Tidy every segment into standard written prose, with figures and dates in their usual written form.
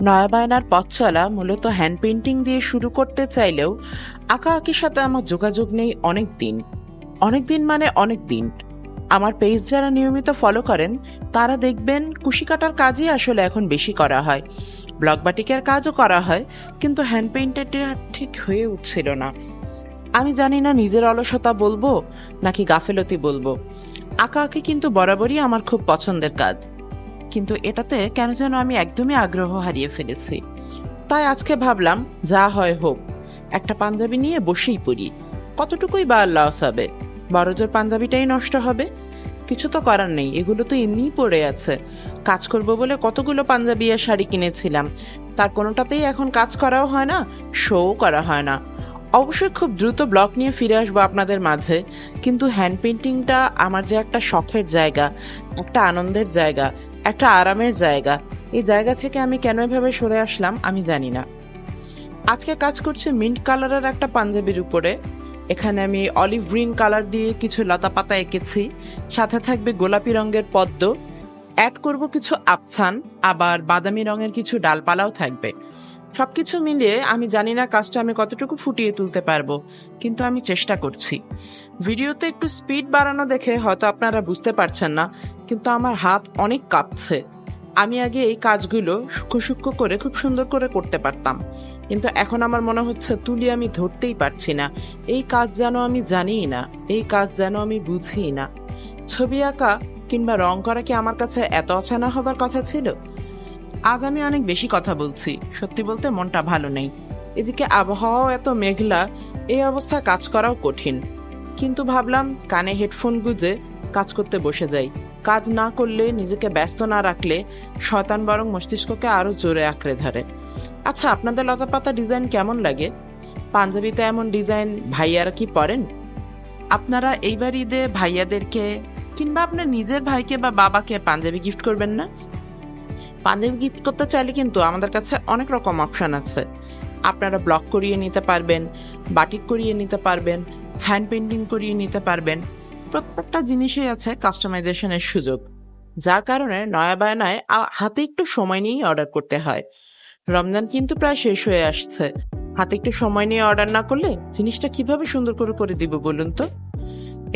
নয়া বায়নার পথ চলা মূলত হ্যান্ড পেইন্টিং দিয়ে শুরু করতে চাইলেও আঁকাআঁকির সাথে আমার যোগাযোগ নেই অনেক দিন মানে অনেক দিন। আমার পেজ যারা নিয়মিত ফলো করেন তারা দেখবেন কুশি কাটার কাজই আসলে এখন বেশি করা হয়, ব্লক বাটিকের কাজও করা হয়, কিন্তু হ্যান্ড পেইন্টেডটা ঠিক হয়ে উঠছিল না। আমি জানি না নিজের অলসতা বলবো নাকি গাফেলতি বলবো। আঁকাআঁকি কিন্তু বরাবরই আমার খুব পছন্দের কাজ, কিন্তু এটাতে কেন যেন আমি একদমই আগ্রহ হারিয়ে ফেলেছি। তাই আজকে ভাবলাম যা হয় হোক, একটা পাঞ্জাবি নিয়ে বসেই পড়ি। কতটুকুই বা লস হবে, বড়জোর পাঞ্জাবিটাই নষ্ট হবে। কিছু তো করার নেই, এগুলো তো এমনিই পড়ে আছে। কাজ করব বলে কতগুলো পাঞ্জাবি আর শাড়ি কিনেছিলাম, তার কোনোটাতেই এখন কাজ করাও হয় না, শোও করা হয় না। অবশ্যই খুব দ্রুত ব্লগ নিয়ে ফিরে আসবো আপনাদের মাঝে, কিন্তু হ্যান্ড পেইন্টিংটা আমার যে একটা শখের জায়গা, একটা আনন্দের জায়গা, একটা আরামের জায়গা, এই জায়গা থেকে আমি কেন এভাবে সরে আসলাম আমি জানি না। আজকে কাজ করছে মিন্ট কালারের একটা পাঞ্জাবির উপরে। এখানে আমি অলিভ গ্রিন কালার দিয়ে কিছু লতা পাতা এঁকেছি, সাথে থাকবে গোলাপি রঙের পদ্ম, অ্যাড করব কিছু আফসান, আবার বাদামি রঙের কিছু ডালপালাও থাকবে। সবকিছু মিলিয়ে আমি জানি না কাজটা আমি কতটুকু ফুটিয়ে তুলতে পারবো, কিন্তু আমি চেষ্টা করছি। ভিডিওতে একটু স্পিড বাড়ানো দেখে হয়তো আপনারা বুঝতে পারছেন না, কিন্তু আমার হাত অনেক কাঁপছে। আমি আগে এই কাজগুলো সূক্ষ্ম সূক্ষ্ম করে খুব সুন্দর করে করতে পারতাম, কিন্তু এখন আমার মনে হচ্ছে তুলি আমি ধরতেই পারছি না। এই কাজ যেন আমি জানিই না, এই কাজ যেন আমি বুঝিই না। ছবি আঁকা কিংবা রং করা কি আমার কাছে এত অচেনা হবার কথা ছিল? আজ আমি অনেক বেশি কথা বলছি, সত্যি বলতে মনটা ভালো নেই। এদিকে আবহাওয়াও এত মেঘলা, এই অবস্থায় কাজ করাও কঠিন। কিন্তু ভাবলাম কানে হেডফোন গুঁজে কাজ করতে বসে যাই। কাজ না করলে, নিজেকে ব্যস্ত না রাখলে শয়তান বরং মস্তিষ্ককে আরো জোরে আঁকড়ে ধরে। আচ্ছা, আপনাদের লতাপাতা ডিজাইন কেমন লাগে? পাঞ্জাবিতে এমন ডিজাইন ভাইয়ারা কি পরেন? আপনারা এইবার ঈদে ভাইয়াদেরকে কিংবা আপনার নিজের ভাইকে বা বাবাকে পাঞ্জাবি গিফট করবেন না? পাঞ্জাবি গিফট করতে চাইলে কিন্তু আমাদের কাছে অনেক রকম অপশন আছে। আপনারা ব্লক করিয়ে নিতে পারবেন, বাটিক করিয়ে নিতে পারবেন, হ্যান্ড পেইন্টিং করিয়ে নিতে পারবেন। প্রত্যেকটা জিনিসই আছে কাস্টমাইজেশনের সুযোগ, যার কারণে নয়া বায়নায় হাতে একটু সময় নিয়েই অর্ডার করতে হয়। রমজান কিন্তু প্রায় শেষ হয়ে আসছে, হাতে একটু সময় নিয়ে অর্ডার না করলে জিনিসটা কিভাবে সুন্দর করে করে দিব বলুন তো?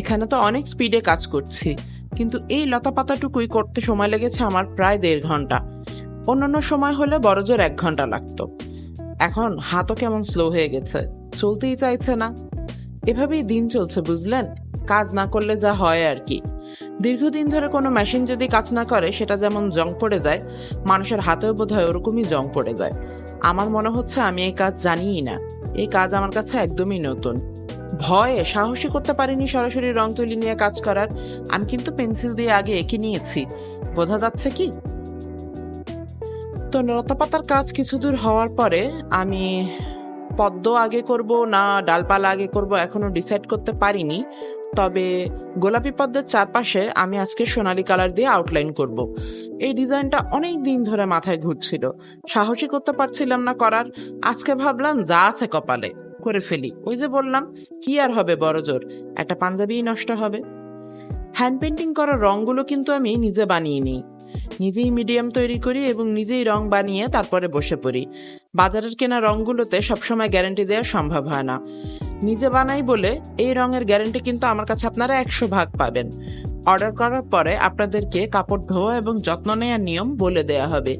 এখানে তো অনেক স্পিডে কাজ করছি, কিন্তু এই লতা পাতাটুকুই করতে সময় লেগেছে আমার প্রায় 1.5 ঘন্টা। অন্যান্য সময় হলে বড়জোর 1 ঘন্টা লাগতো। এখন হাতও কেমন স্লো হয়ে গেছে, চলতেই চাইছে না। এভাবেই দিন চলছে, বুঝলেন? কাজ না করলে যা হয় আর কি। দীর্ঘদিন ধরে কোনো মেশিন যদি কাজ না করে সেটা যেমন জং পড়ে যায়, মানুষের হাতেও বোধ হয় ওরকমই জং পড়ে যায়। আমার মনে হচ্ছে আমি এই কাজ জানিই না, এই কাজ আমার কাছে একদমই নতুন। ভয়ে সাহসী করতে পারিনি সরাসরি রং তুলি নিয়ে কাজ করার। আমি কিন্তু পেন্সিল দিয়ে আগে এঁকে নিয়েছি, বোঝা যাচ্ছে কি? তো লতাপাতার কাজ কিছু দূর হওয়ার পরে আমি পদ্ম আগে করব না ডালপালা আগে করব এখনো ডিসাইড করতে পারিনি। তবে গোলাপি পদ্মের চারপাশে আমি আজকে সোনালী কালার দিয়ে আউটলাইন করব। এই ডিজাইনটা অনেক দিন ধরে মাথায় ঘুরছিল, সাহসী করতে পারছিলাম না করার। আজকে ভাবলাম যা আছে কপালে করে ফেলি। ওই যে বললাম, কি আর হবে বড়জোর, একটা পাঞ্জাবিই নষ্ট হবে। হ্যান্ড পেইন্টিং করা রঙগুলো কিন্তু আমি নিজে বানিয়ে নিই, নিজেই মিডিয়াম তৈরি করি এবং নিজেই রং বানিয়ে তারপরে বসে পড়ি। বাজারের কেনা রঙগুলোতে সবসময় গ্যারান্টি দেওয়া সম্ভব হয় না। নিজে বানাই বলে এই রঙের গ্যারান্টি কিন্তু আমার কাছে আপনারা 100% পাবেন। অর্ডার করার পরে আপনাদেরকে কাপড় ধোয়া এবং যত্ন নেওয়ার নিয়ম বলে দেয়া হবে।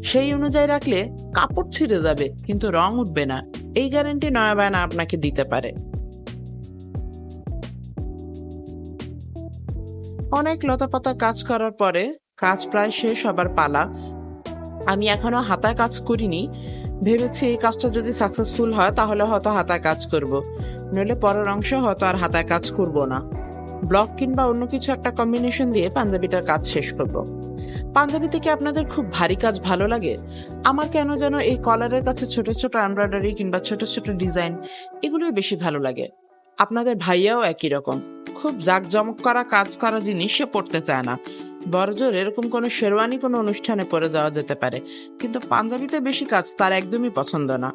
সেই অনুযায়ী রাখলে কাপড় ছিঁড়ে যাবে কিন্তু রং উঠবে না, এই গ্যারান্টি নয়া বায়না আপনাকে দিতে পারে। অনেক লতাপাতার কাজ করার পরে কাজ প্রায় শেষ হবার পালা। আমি এখনো হাতায় কাজ করিনি, ভেবেছি এই কাজটা যদি সাকসেসফুল হয় তাহলে হয়তো হাতায় কাজ করব, নইলে পরের অংশে হয়তো আর হাতায় কাজ করব না। ব্লক কিংবা অন্য কিছু একটা কম্বিনেশন দিয়ে পাঞ্জাবিটার কাজ শেষ করব। পাঞ্জাবি থেকে আপনাদের খুব ভারী কাজ ভালো লাগে? আমার কেন যেন এই কলারের কাছে ছোট ছোট এমব্রয়ডারি কিংবা ছোট ছোট ডিজাইন, এগুলোই বেশি ভালো লাগে। আপনাদের ভাইয়াও একই রকম, খুব জাঁকজমক করা কাজ করা জিনিস সে পড়তে চায় না। বড়জোর এরকম কোনো শেরওয়ানি কোনো অনুষ্ঠানে পরে যাওয়া যেতে পারে, কিন্তু পাঞ্জাবিতে বেশি কাজ তার একদমই পছন্দ না।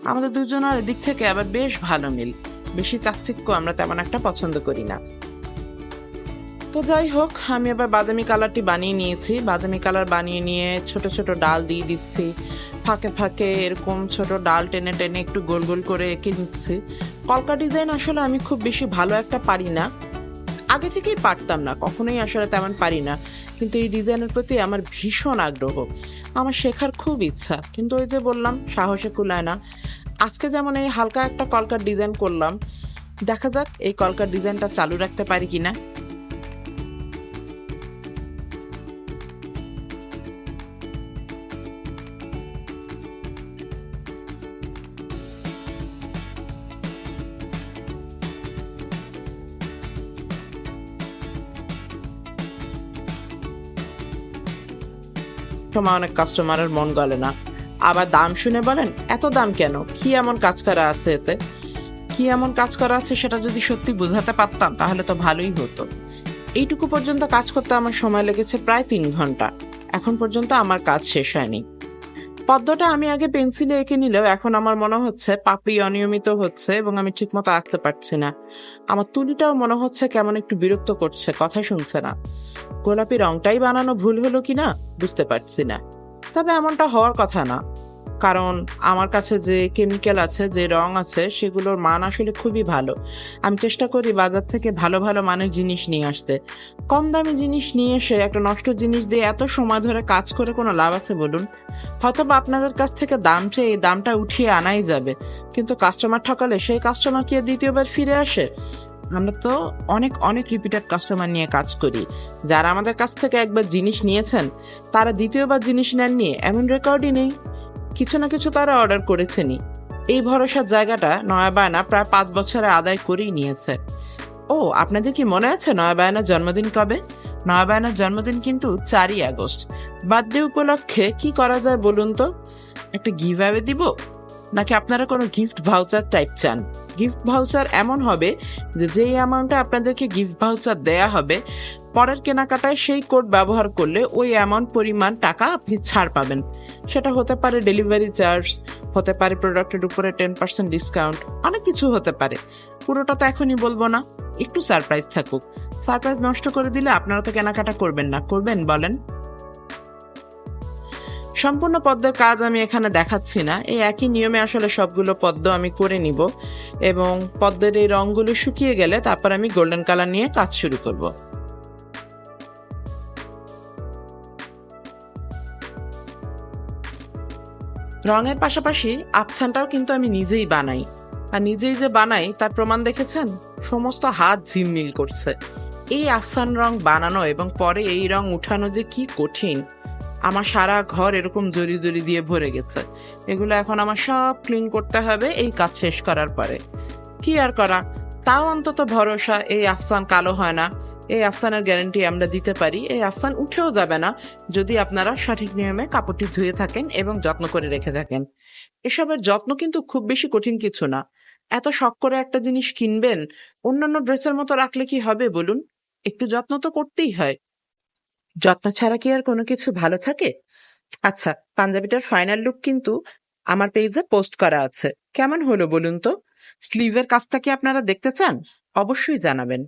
আমাদের দুজনের দিক থেকে আবার বেশ ভালো মিল, বেশি চাকচিক্য আমরা তেমন একটা পছন্দ করি না। তো যাই হোক, আমি আবার বাদামি কালারটি বানিয়ে নিয়েছি। বাদামি কালার বানিয়ে নিয়ে ছোট ছোট ডাল দিয়ে দিচ্ছি, ফাঁকে ফাঁকে এরকম ছোট ডাল টেনে টেনে একটু গোল গোল করে এঁকে নিচ্ছি। কলকা ডিজাইন আসলে আমি খুব বেশি ভালো একটা পারি না, আগে থেকেই পারতাম না, কখনোই আসলে তেমন পারি না। কিন্তু এই ডিজাইনের প্রতি আমার ভীষণ আগ্রহ, আমার শেখার খুব ইচ্ছা, কিন্তু ওই যে বললাম সাহসে কুলায় না। আজকে যেমন এই হালকা একটা কলকার ডিজাইন করলাম, দেখা যাক এই কলকার ডিজাইনটা চালু রাখতে পারি কিনা। সময় অনেক কাস্টমারের মন গলে না, আবার দাম শুনে বলেন এত দাম কেন, কি এমন কাজ করা আছে এতে। কি এমন কাজ করা আছে সেটা যদি সত্যি বোঝাতে পারতাম তাহলে তো ভালোই হতো। এইটুকু পর্যন্ত কাজ করতে আমার সময় লেগেছে প্রায় 3 ঘন্টা, এখন পর্যন্ত আমার কাজ শেষ হয়নি। পদ্মটা আমি আগে পেন্সিলে এঁকে নিলেও এখন আমার মনে হচ্ছে পাপড়ি অনিয়মিত হচ্ছে এবং আমি ঠিক মতো আঁকতে পারছি না। আমার তুলিটাও মনে হচ্ছে কেমন একটু বিরক্ত করছে, কথা শুনছে না। গোলাপি রংটাই বানানো ভুল হলো কিনা বুঝতে পারছি না, তবে এমনটা হওয়ার কথা না, কারণ আমার কাছে যে কেমিক্যাল আছে, যে রং আছে, সেগুলোর মান আসলে খুবই ভালো। আমি চেষ্টা করি বাজার থেকে ভালো ভালো মানের জিনিস নিয়ে আসতে। কম দামি জিনিস নিয়ে এসে একটা নষ্ট জিনিস দিয়ে এত সময় ধরে কাজ করে কোনো লাভ আছে বলুন? হয়তো বা আপনাদের কাছ থেকে দাম চেয়ে এই দামটা উঠিয়ে আনাই যাবে, কিন্তু কাস্টমার ঠকালে সেই কাস্টমার কি আর দ্বিতীয়বার ফিরে আসে? আমরা তো অনেক অনেক রিপিটেড কাস্টমার নিয়ে কাজ করি, যারা আমাদের কাছ থেকে একবার জিনিস নিয়েছেন তারা দ্বিতীয়বার জিনিস নেননি এমন রেকর্ডই নেই। কিছু না কিছু তারা অর্ডার করেছেনই। এই ভরসার জায়গাটা নয়া বায়না প্রায় 5 বছরে আদায় করেই নিয়েছে। ও, আপনাদের কি মনে আছে নয়া বায়নার জন্মদিন কবে? নয়া বায়নার জন্মদিন কিন্তু 4ই আগস্ট। বার্থডে উপলক্ষে কি করা যায় বলুন তো? একটা গিভ অ্যাওয়ে দিব, নাকি আপনারা কোনো গিফট ভাউচার টাইপ চান? গিফট ভাউচার এমন হবে যে যেই অ্যামাউন্টে আপনাদেরকে গিফট ভাউচার দেয়া হবে, পরের কেনাকাটায় সেই কোড ব্যবহার করলে ওই অ্যামাউন্ট পরিমাণ টাকা আপনি ছাড় পাবেন। সেটা হতে পারে ডেলিভারি চার্জ, হতে পারে প্রোডাক্টের উপরে 10% ডিসকাউন্ট, অনেক কিছু হতে পারে। পুরোটা তো এখনই বলবো না, একটু সারপ্রাইজ থাকুক। সারপ্রাইজ নষ্ট করে দিলে আপনারা তো কেনাকাটা করবেন না, করবেন বলেন? সম্পূর্ণ পদ্মের কাজ আমি এখানে দেখাচ্ছি না, এই একই নিয়মে আসলে সবগুলো পদ্ম আমি করে নিব এবং পদ্মের এই রঙগুলো শুকিয়ে গেলে তারপর আমি গোল্ডেন কালার নিয়ে কাজ শুরু করব। রঙের পাশাপাশি আবছানটাও কিন্তু আমি নিজেই বানাই, আর নিজেই যে বানাই তার প্রমাণ দেখেছেন, সমস্ত হাত ঝিলমিল করছে। এই আফসান রং বানানো এবং পরে এই রং উঠানো যে কি কঠিন। আমার সারা ঘর এরকম জরি জরি দিয়ে ভরে গেছে, এগুলো এখন আমার সব ক্লিন করতে হবে এই কাজ শেষ করার পরে। কি আর করা, তাও অন্তত ভরসা এই আফসান কালো হয় না, এই আফসানের গ্যারান্টি আমরা দিতে পারি। এই আফসান উঠেও যাবে না যদি আপনারা সঠিক নিয়মে কাপড়টি ধুয়ে থাকেন এবং যত্ন করে রেখে থাকেন। এসবের যত্ন কিন্তু খুব বেশি কঠিন কিছু না। এত শখ করে একটা জিনিস কিনবেন, অন্যান্য ড্রেসের মতো রাখলে কি হবে বলুন? একটু যত্ন তো করতেই হয়, যত্ন ছাড়া কি আর কোনো কিছু ভালো থাকে? আচ্ছা, পাঞ্জাবিটার ফাইনাল লুক কিন্তু আমার পেজে পোস্ট করা আছে, কেমন হলো বলুন তো? স্লিভের কাজটা কি আপনারা দেখতে চান? অবশ্যই জানাবেন।